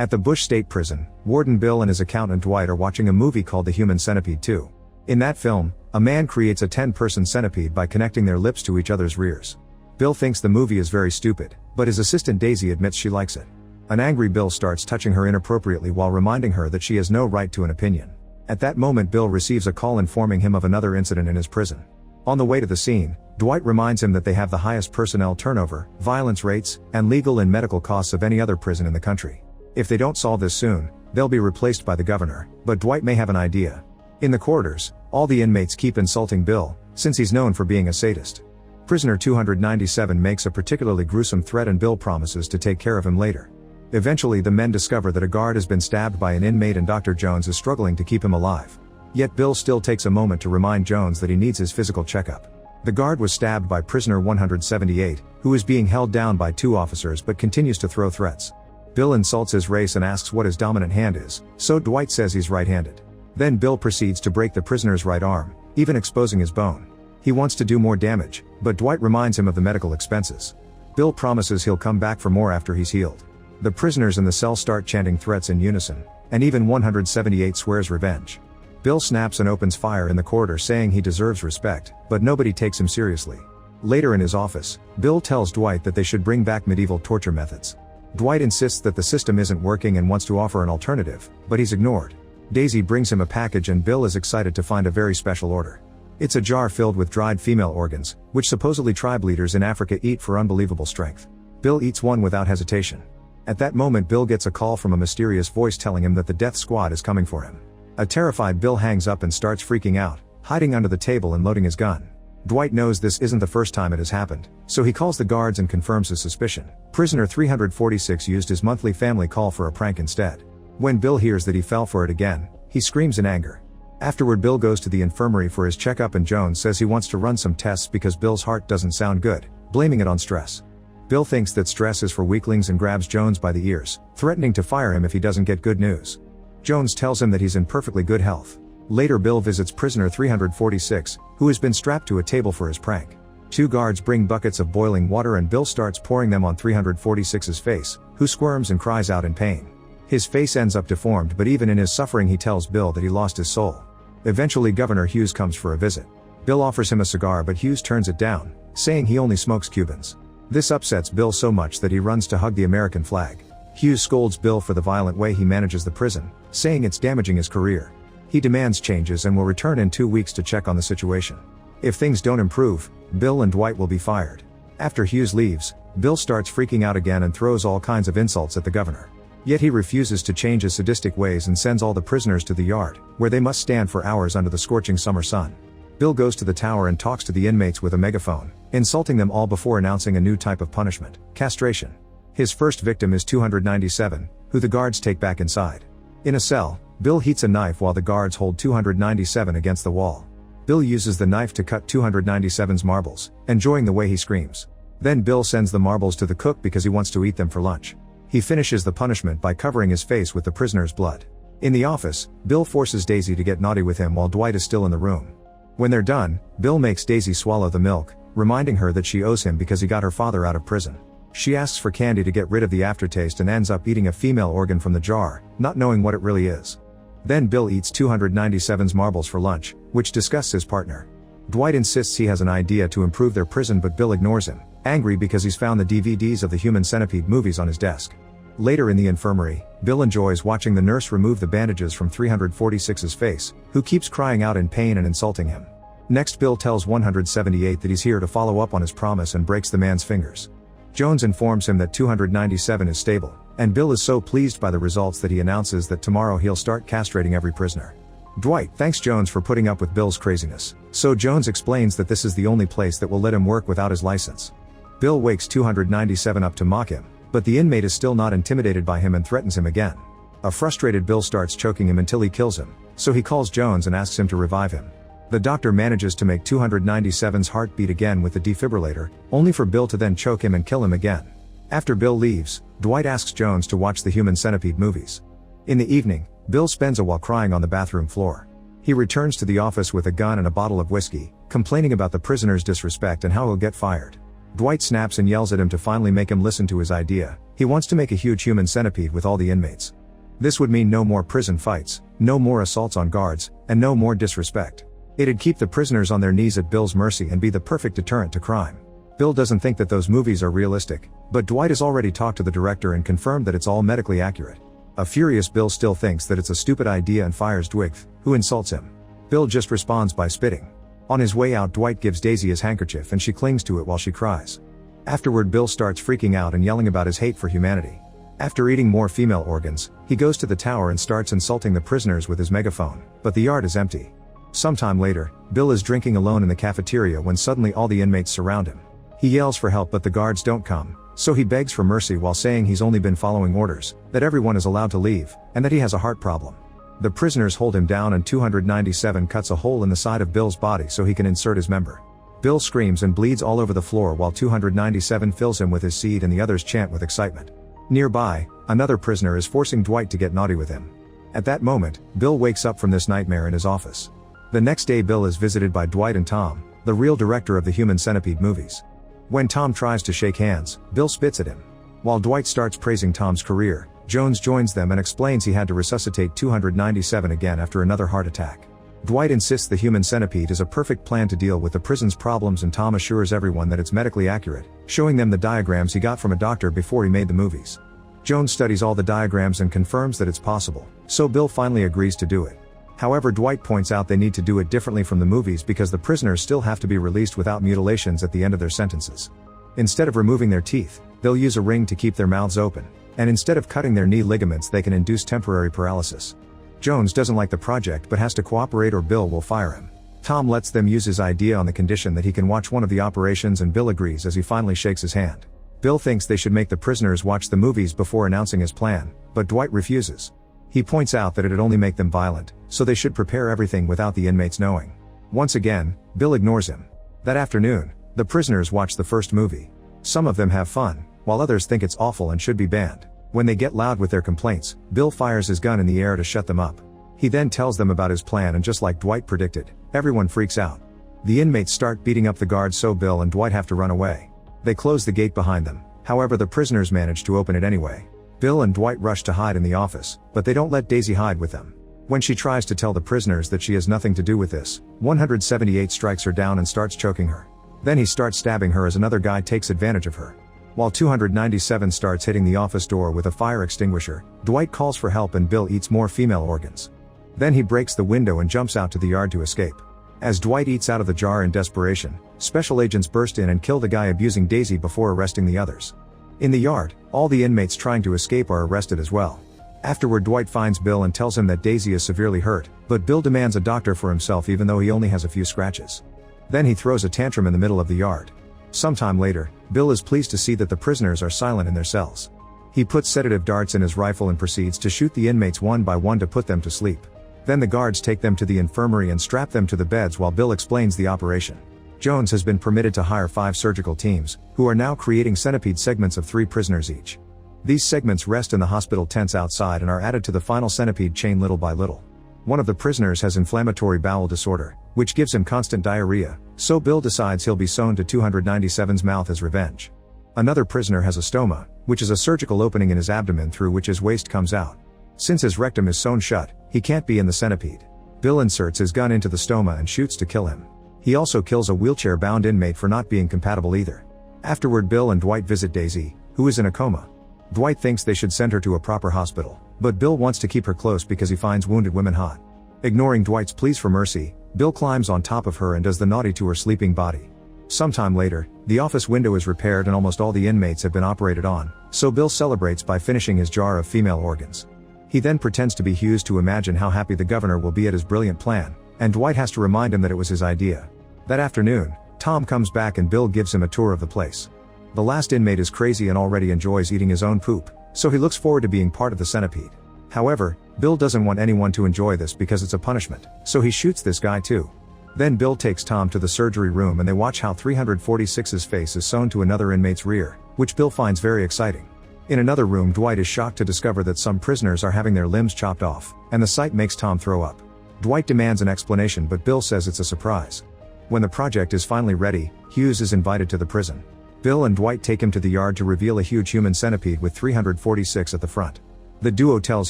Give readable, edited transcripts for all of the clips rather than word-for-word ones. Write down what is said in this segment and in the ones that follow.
At the Bush State Prison, Warden Bill and his accountant Dwight are watching a movie called The Human Centipede 2. In that film, a man creates a 10-person centipede by connecting their lips to each other's rears. Bill thinks the movie is very stupid, but his assistant Daisy admits she likes it. An angry Bill starts touching her inappropriately while reminding her that she has no right to an opinion. At that moment Bill receives a call informing him of another incident in his prison. On the way to the scene, Dwight reminds him that they have the highest personnel turnover, violence rates, and legal and medical costs of any other prison in the country. If they don't solve this soon, they'll be replaced by the governor, but Dwight may have an idea. In the corridors, all the inmates keep insulting Bill, since he's known for being a sadist. Prisoner 297 makes a particularly gruesome threat and Bill promises to take care of him later. Eventually the men discover that a guard has been stabbed by an inmate and Dr. Jones is struggling to keep him alive. Yet Bill still takes a moment to remind Jones that he needs his physical checkup. The guard was stabbed by prisoner 178, who is being held down by 2 officers but continues to throw threats. Bill insults his race and asks what his dominant hand is, so Dwight says he's right-handed. Then Bill proceeds to break the prisoner's right arm, even exposing his bone. He wants to do more damage, but Dwight reminds him of the medical expenses. Bill promises he'll come back for more after he's healed. The prisoners in the cell start chanting threats in unison, and even 178 swears revenge. Bill snaps and opens fire in the corridor saying he deserves respect, but nobody takes him seriously. Later in his office, Bill tells Dwight that they should bring back medieval torture methods. Dwight insists that the system isn't working and wants to offer an alternative, but he's ignored. Daisy brings him a package and Bill is excited to find a very special order. It's a jar filled with dried female organs, which supposedly tribe leaders in Africa eat for unbelievable strength. Bill eats one without hesitation. At that moment Bill gets a call from a mysterious voice telling him that the death squad is coming for him. A terrified Bill hangs up and starts freaking out, hiding under the table and loading his gun. Dwight knows this isn't the first time it has happened, so he calls the guards and confirms his suspicion. Prisoner 346 used his monthly family call for a prank instead. When Bill hears that he fell for it again, he screams in anger. Afterward Bill goes to the infirmary for his checkup and Jones says he wants to run some tests because Bill's heart doesn't sound good, blaming it on stress. Bill thinks that stress is for weaklings and grabs Jones by the ears, threatening to fire him if he doesn't get good news. Jones tells him that he's in perfectly good health. Later Bill visits prisoner 346, who has been strapped to a table for his prank. 2 guards bring buckets of boiling water and Bill starts pouring them on 346's face, who squirms and cries out in pain. His face ends up deformed, but even in his suffering he tells Bill that he lost his soul. Eventually Governor Hughes comes for a visit. Bill offers him a cigar but Hughes turns it down, saying he only smokes Cubans. This upsets Bill so much that he runs to hug the American flag. Hughes scolds Bill for the violent way he manages the prison, saying it's damaging his career. He demands changes and will return in 2 weeks to check on the situation. If things don't improve, Bill and Dwight will be fired. After Hughes leaves, Bill starts freaking out again and throws all kinds of insults at the governor. Yet he refuses to change his sadistic ways and sends all the prisoners to the yard, where they must stand for hours under the scorching summer sun. Bill goes to the tower and talks to the inmates with a megaphone, insulting them all before announcing a new type of punishment: castration. His first victim is 297, who the guards take back inside. In a cell, Bill heats a knife while the guards hold 297 against the wall. Bill uses the knife to cut 297's marbles, enjoying the way he screams. Then Bill sends the marbles to the cook because he wants to eat them for lunch. He finishes the punishment by covering his face with the prisoner's blood. In the office, Bill forces Daisy to get naughty with him while Dwight is still in the room. When they're done, Bill makes Daisy swallow the milk, reminding her that she owes him because he got her father out of prison. She asks for candy to get rid of the aftertaste and ends up eating a female organ from the jar, not knowing what it really is. Then Bill eats 297's marbles for lunch, which disgusts his partner. Dwight insists he has an idea to improve their prison but Bill ignores him, angry because he's found the DVDs of the Human Centipede movies on his desk. Later in the infirmary, Bill enjoys watching the nurse remove the bandages from 346's face, who keeps crying out in pain and insulting him. Next Bill tells 178 that he's here to follow up on his promise and breaks the man's fingers. Jones informs him that 297 is stable, and Bill is so pleased by the results that he announces that tomorrow he'll start castrating every prisoner. Dwight thanks Jones for putting up with Bill's craziness, so Jones explains that this is the only place that will let him work without his license. Bill wakes 297 up to mock him, but the inmate is still not intimidated by him and threatens him again. A frustrated Bill starts choking him until he kills him, so he calls Jones and asks him to revive him. The doctor manages to make 297's heart beat again with the defibrillator, only for Bill to then choke him and kill him again. After Bill leaves, Dwight asks Jones to watch the Human Centipede movies. In the evening, Bill spends a while crying on the bathroom floor. He returns to the office with a gun and a bottle of whiskey, complaining about the prisoner's disrespect and how he'll get fired. Dwight snaps and yells at him to finally make him listen to his idea. He wants to make a huge human centipede with all the inmates. This would mean no more prison fights, no more assaults on guards, and no more disrespect. It'd keep the prisoners on their knees at Bill's mercy and be the perfect deterrent to crime. Bill doesn't think that those movies are realistic, but Dwight has already talked to the director and confirmed that it's all medically accurate. A furious Bill still thinks that it's a stupid idea and fires Dwight, who insults him. Bill just responds by spitting. On his way out, Dwight gives Daisy his handkerchief and she clings to it while she cries. Afterward, Bill starts freaking out and yelling about his hate for humanity. After eating more female organs, he goes to the tower and starts insulting the prisoners with his megaphone, but the yard is empty. Sometime later, Bill is drinking alone in the cafeteria when suddenly all the inmates surround him. He yells for help but the guards don't come, so he begs for mercy while saying he's only been following orders, that everyone is allowed to leave, and that he has a heart problem. The prisoners hold him down and 297 cuts a hole in the side of Bill's body so he can insert his member. Bill screams and bleeds all over the floor while 297 fills him with his seed and the others chant with excitement. Nearby, another prisoner is forcing Dwight to get naughty with him. At that moment, Bill wakes up from this nightmare in his office. The next day, Bill is visited by Dwight and Tom, the real director of the Human Centipede movies. When Tom tries to shake hands, Bill spits at him. While Dwight starts praising Tom's career, Jones joins them and explains he had to resuscitate 297 again after another heart attack. Dwight insists the Human Centipede is a perfect plan to deal with the prison's problems, and Tom assures everyone that it's medically accurate, showing them the diagrams he got from a doctor before he made the movies. Jones studies all the diagrams and confirms that it's possible, so Bill finally agrees to do it. However, Dwight points out they need to do it differently from the movies because the prisoners still have to be released without mutilations at the end of their sentences. Instead of removing their teeth, they'll use a ring to keep their mouths open, and instead of cutting their knee ligaments, they can induce temporary paralysis. Jones doesn't like the project but has to cooperate or Bill will fire him. Tom lets them use his idea on the condition that he can watch one of the operations, and Bill agrees as he finally shakes his hand. Bill thinks they should make the prisoners watch the movies before announcing his plan, but Dwight refuses. He points out that it'd only make them violent, so they should prepare everything without the inmates knowing. Once again, Bill ignores him. That afternoon, the prisoners watch the first movie. Some of them have fun, while others think it's awful and should be banned. When they get loud with their complaints, Bill fires his gun in the air to shut them up. He then tells them about his plan, and just like Dwight predicted, everyone freaks out. The inmates start beating up the guards, so Bill and Dwight have to run away. They close the gate behind them, however the prisoners manage to open it anyway. Bill and Dwight rush to hide in the office, but they don't let Daisy hide with them. When she tries to tell the prisoners that she has nothing to do with this, 178 strikes her down and starts choking her. Then he starts stabbing her as another guy takes advantage of her. While 297 starts hitting the office door with a fire extinguisher, Dwight calls for help and Bill eats more female organs. Then he breaks the window and jumps out to the yard to escape. As Dwight eats out of the jar in desperation, special agents burst in and kill the guy abusing Daisy before arresting the others. In the yard, all the inmates trying to escape are arrested as well. Afterward, Dwight finds Bill and tells him that Daisy is severely hurt, but Bill demands a doctor for himself even though he only has a few scratches. Then he throws a tantrum in the middle of the yard. Sometime later, Bill is pleased to see that the prisoners are silent in their cells. He puts sedative darts in his rifle and proceeds to shoot the inmates one by one to put them to sleep. Then the guards take them to the infirmary and strap them to the beds while Bill explains the operation. Jones has been permitted to hire 5 surgical teams, who are now creating centipede segments of 3 prisoners each. These segments rest in the hospital tents outside and are added to the final centipede chain little by little. One of the prisoners has inflammatory bowel disorder, which gives him constant diarrhea, so Bill decides he'll be sewn to 297's mouth as revenge. Another prisoner has a stoma, which is a surgical opening in his abdomen through which his waste comes out. Since his rectum is sewn shut, he can't be in the centipede. Bill inserts his gun into the stoma and shoots to kill him. He also kills a wheelchair-bound inmate for not being compatible either. Afterward, Bill and Dwight visit Daisy, who is in a coma. Dwight thinks they should send her to a proper hospital, but Bill wants to keep her close because he finds wounded women hot. Ignoring Dwight's pleas for mercy, Bill climbs on top of her and does the naughty to her sleeping body. Sometime later, the office window is repaired and almost all the inmates have been operated on, so Bill celebrates by finishing his jar of female organs. He then pretends to be Hughes to imagine how happy the governor will be at his brilliant plan, and Dwight has to remind him that it was his idea. That afternoon, Tom comes back and Bill gives him a tour of the place. The last inmate is crazy and already enjoys eating his own poop, so he looks forward to being part of the centipede. However, Bill doesn't want anyone to enjoy this because it's a punishment, so he shoots this guy too. Then Bill takes Tom to the surgery room and they watch how 346's face is sewn to another inmate's rear, which Bill finds very exciting. In another room, Dwight is shocked to discover that some prisoners are having their limbs chopped off, and the sight makes Tom throw up. Dwight demands an explanation but Bill says it's a surprise. When the project is finally ready, Hughes is invited to the prison. Bill and Dwight take him to the yard to reveal a huge human centipede with 346 at the front. The duo tells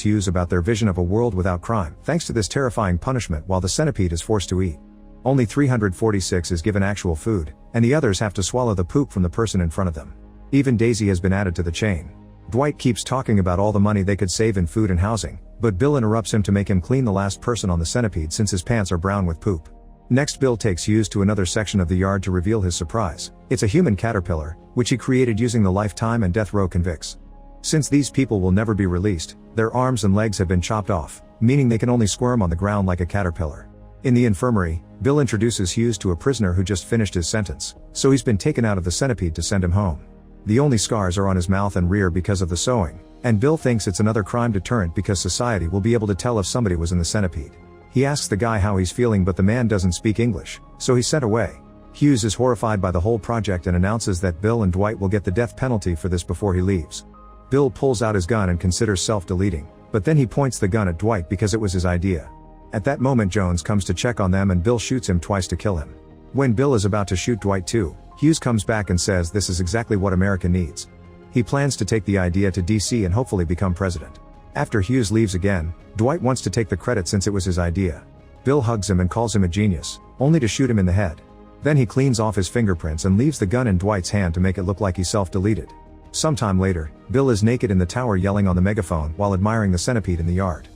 Hughes about their vision of a world without crime, thanks to this terrifying punishment while the centipede is forced to eat. Only 346 is given actual food, and the others have to swallow the poop from the person in front of them. Even Daisy has been added to the chain. Dwight keeps talking about all the money they could save in food and housing, but Bill interrupts him to make him clean the last person on the centipede since his pants are brown with poop. Next, Bill takes Hughes to another section of the yard to reveal his surprise. It's a human caterpillar, which he created using the lifetime and death row convicts. Since these people will never be released, their arms and legs have been chopped off, meaning they can only squirm on the ground like a caterpillar. In the infirmary, Bill introduces Hughes to a prisoner who just finished his sentence, so he's been taken out of the centipede to send him home. The only scars are on his mouth and rear because of the sewing, and Bill thinks it's another crime deterrent because society will be able to tell if somebody was in the centipede. He asks the guy how he's feeling, but the man doesn't speak English, so he's sent away. Hughes is horrified by the whole project and announces that Bill and Dwight will get the death penalty for this before he leaves. Bill pulls out his gun and considers self-deleting, but then he points the gun at Dwight because it was his idea. At that moment, Jones comes to check on them and Bill shoots him twice to kill him. When Bill is about to shoot Dwight too, Hughes comes back and says this is exactly what America needs. He plans to take the idea to DC and hopefully become president. After Hughes leaves again, Dwight wants to take the credit since it was his idea. Bill hugs him and calls him a genius, only to shoot him in the head. Then he cleans off his fingerprints and leaves the gun in Dwight's hand to make it look like he self-deleted. Sometime later, Bill is naked in the tower yelling on the megaphone while admiring the centipede in the yard.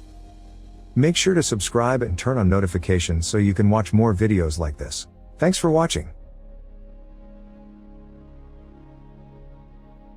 Make sure to subscribe and turn on notifications so you can watch more videos like this. Thanks for watching.